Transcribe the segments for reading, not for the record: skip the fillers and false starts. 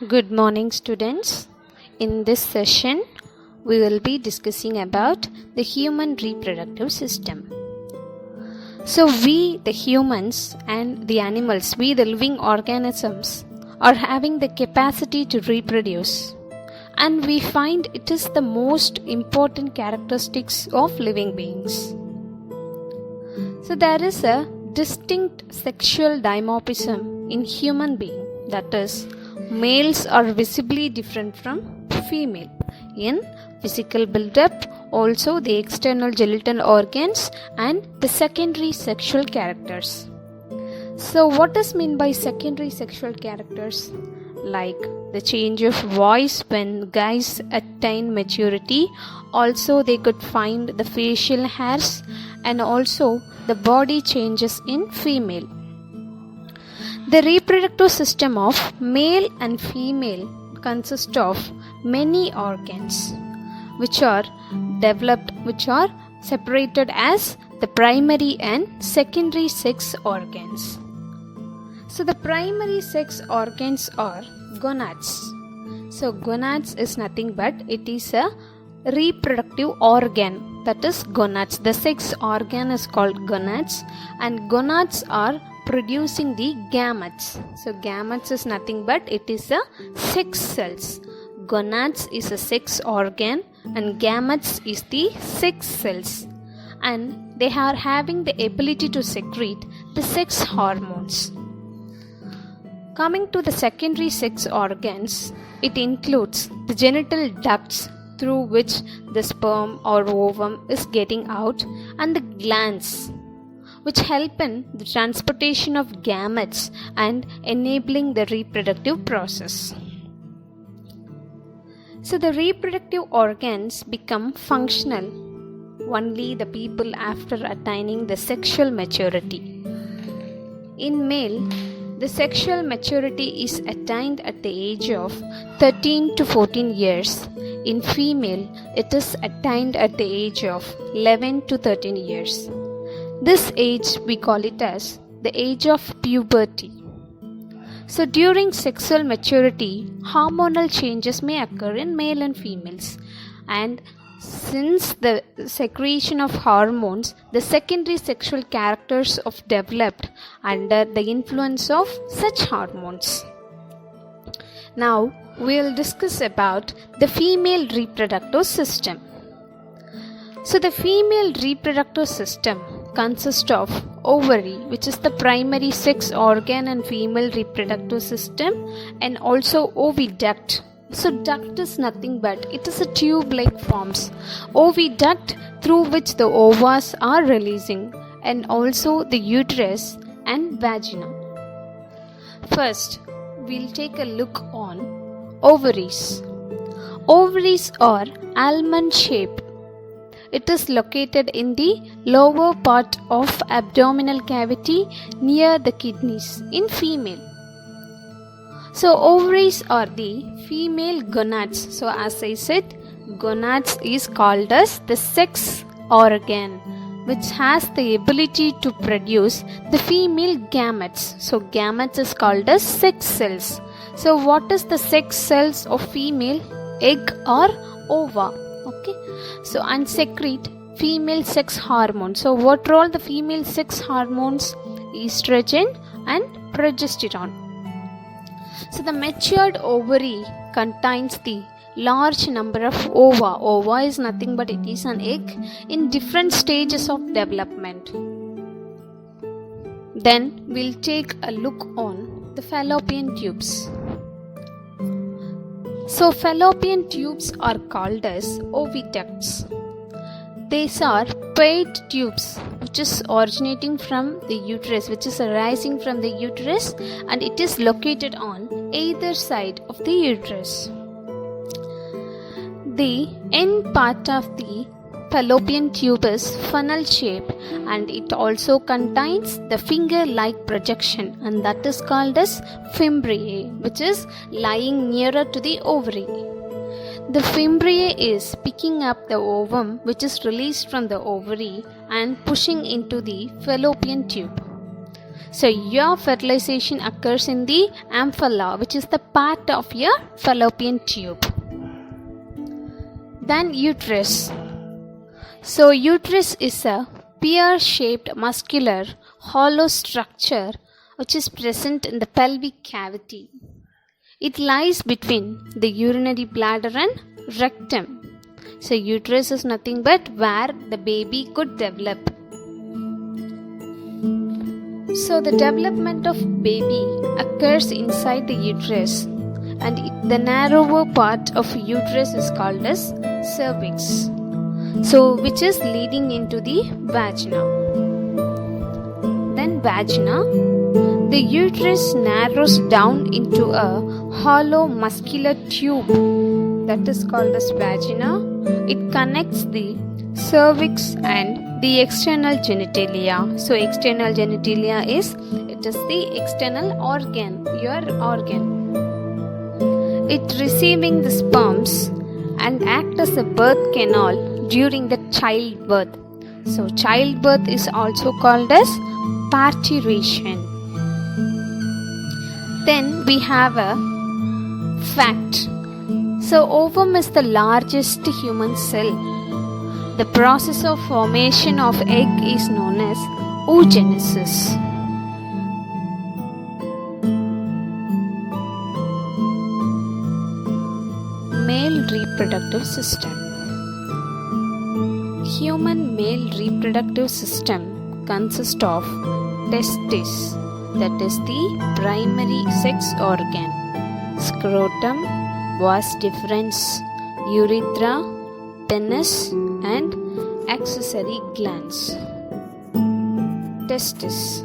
Good morning, students. In this session, we will be discussing about the human reproductive system. So, we, the humans, and the animals, we, the living organisms, are having the capacity to reproduce. And we find it is the most important characteristics of living beings. So, there is a distinct sexual dimorphism in human being, that is, males are visibly different from female in physical build-up, also the external genital organs and the secondary sexual characters. So what is meant by secondary sexual characters? Like the change of voice when guys attain maturity, also they could find the facial hairs and also the body changes in female. The reproductive system of male and female consists of many organs which are developed, which are separated as the primary and secondary sex organs. So the primary sex organs are gonads. So gonads is nothing but it is a reproductive organ, that is gonads. The sex organ is called gonads and gonads are producing the gametes. So gametes is nothing but it is a sex cells. Gonads is a sex organ and gametes is the sex cells, and they are having the ability to secrete the sex hormones. Coming to the secondary sex organs, it includes the genital ducts through which the sperm or ovum is getting out and the glands which help in the transportation of gametes and enabling the reproductive process. So the reproductive organs become functional only the people after attaining the sexual maturity. In male, the sexual maturity is attained at the age of 13 to 14 years. In female, it is attained at the age of 11 to 13 years. This age we call it as the age of puberty. So during sexual maturity, hormonal changes may occur in male and females, and since the secretion of hormones, the secondary sexual characters of developed under the influence of such hormones. Now we will discuss about the female reproductive system. So the female reproductive system consists of ovary, which is the primary sex organ and female reproductive system, and also oviduct. So duct is nothing but it is a tube-like forms. Oviduct through which the ovas are releasing, and also the uterus and vagina. First, we'll take a look on ovaries. Ovaries are almond shaped. It is located in the lower part of abdominal cavity near the kidneys in female. So ovaries are the female gonads. So as I said, gonads is called as the sex organ which has the ability to produce the female gametes. So gametes is called as sex cells. So what is the sex cells of female? Egg or ova. Okay. So and secrete female sex hormones. So what role the female sex hormones? Estrogen and progesterone. So the matured ovary contains the large number of ova. Ova is nothing but it is an egg in different stages of development. Then we'll take a look on the fallopian tubes. So fallopian tubes are called as oviducts. These are paired tubes which is originating from the uterus, which is arising from the uterus, and it is located on either side of the uterus. The end part of the fallopian tube is funnel shaped, and it also contains the finger-like projection, and that is called as fimbriae, which is lying nearer to the ovary. The fimbriae is picking up the ovum which is released from the ovary and pushing into the fallopian tube. So your fertilization occurs in the ampulla, which is the part of your fallopian tube. Then uterus. So uterus is a pear-shaped muscular hollow structure which is present in the pelvic cavity. It lies between the urinary bladder and rectum. So uterus is nothing but where the baby could develop. So the development of baby occurs inside the uterus, and the narrower part of uterus is called as cervix. So which is leading into the vagina. Then vagina. The uterus narrows down into a hollow muscular tube that is called as vagina. It connects the cervix and the external genitalia. So external genitalia is the external organ, your organ. It receiving the sperms and act as a birth canal during the childbirth. So childbirth is also called as parturition. Then we have a fact. So ovum is the largest human cell. The process of formation of egg is known as oogenesis. Male reproductive system. Human male reproductive system consists of testis, that is the primary sex organ, scrotum, vas deferens, urethra, penis, and accessory glands. Testis.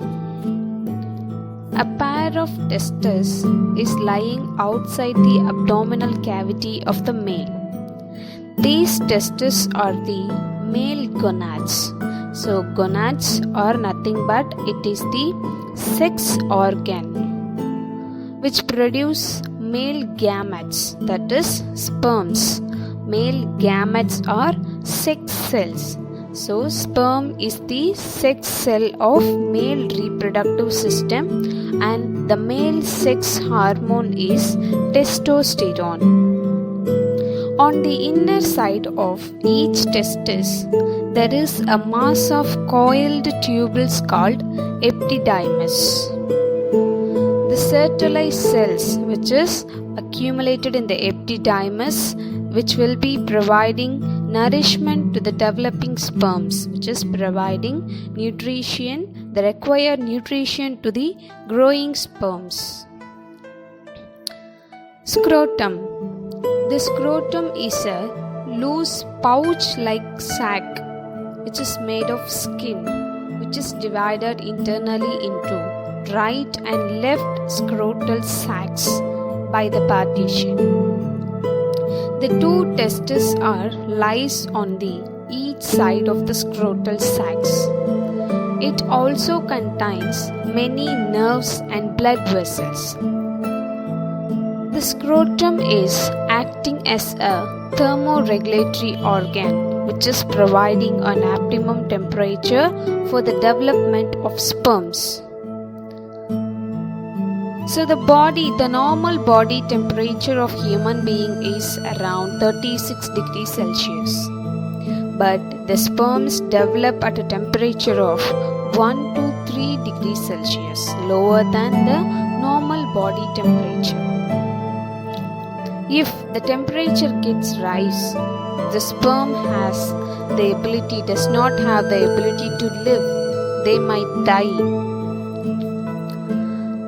A pair of testes is lying outside the abdominal cavity of the male. These testes are the male gonads. So gonads are nothing but it is the sex organ which produce male gametes, that is sperms. Male gametes are sex cells. So sperm is the sex cell of male reproductive system, and the male sex hormone is testosterone. On the inner side of each testis, there is a mass of coiled tubules called epididymis. The sertolized cells which is accumulated in the epididymis, which will be providing nourishment to the developing sperms, which is providing nutrition, the required nutrition to the growing sperms. Scrotum. The scrotum is a loose pouch-like sac which is made of skin, which is divided internally into right and left scrotal sacs by the partition. The two testes lies on the each side of the scrotal sacs. It also contains many nerves and blood vessels. The scrotum is acting as a thermoregulatory organ which is providing an optimum temperature for the development of sperms. So the normal body temperature of human being is around 36 degrees Celsius. But the sperms develop at a temperature of 1 to 3 degrees Celsius, lower than the normal body temperature. If the temperature gets rise, the sperm does not have the ability to live. They might die.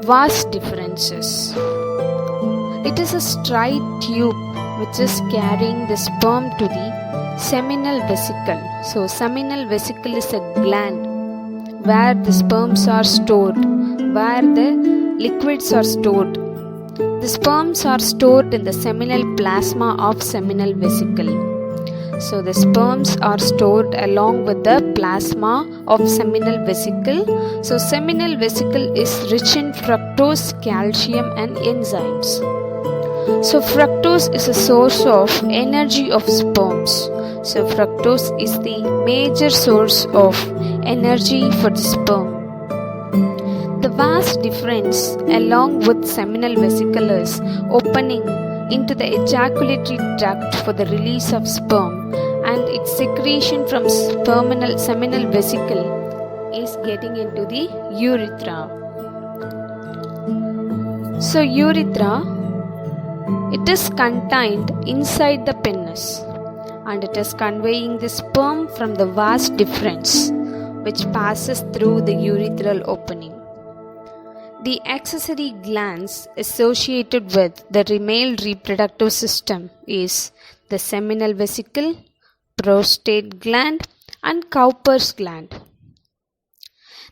Vas deferens. It is a straight tube which is carrying the sperm to the seminal vesicle. So seminal vesicle is a gland where the sperms are stored, where the liquids are stored. The sperms are stored in the seminal plasma of seminal vesicle. So the sperms are stored along with the plasma of seminal vesicle. So seminal vesicle is rich in fructose, calcium and enzymes. So fructose is a source of energy of sperms. So fructose is the major source of energy for the sperm. The vas deferens, along with seminal vesicles opening into the ejaculatory tract for the release of sperm and its secretion from seminal vesicle, is getting into the urethra. So urethra, it is contained inside the penis and it is conveying the sperm from the vas deferens, which passes through the urethral opening. The accessory glands associated with the male reproductive system is the seminal vesicle, prostate gland, and Cowper's gland.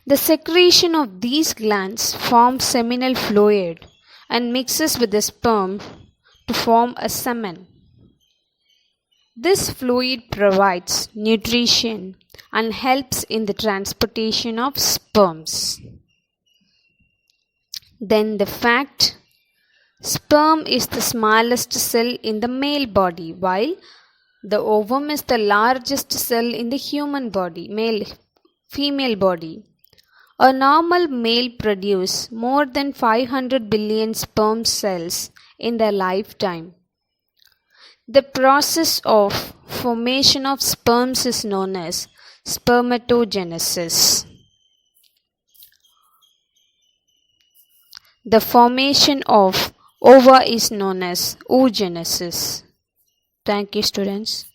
The secretion of these glands forms seminal fluid and mixes with the sperm to form a semen. This fluid provides nutrition and helps in the transportation of sperms. Then the fact: sperm is the smallest cell in the male body, while the ovum is the largest cell in the human body, female body. A normal male produces more than 500 billion sperm cells in their lifetime. The process of formation of sperms is known as spermatogenesis. The formation of ova is known as oogenesis. Thank you, students.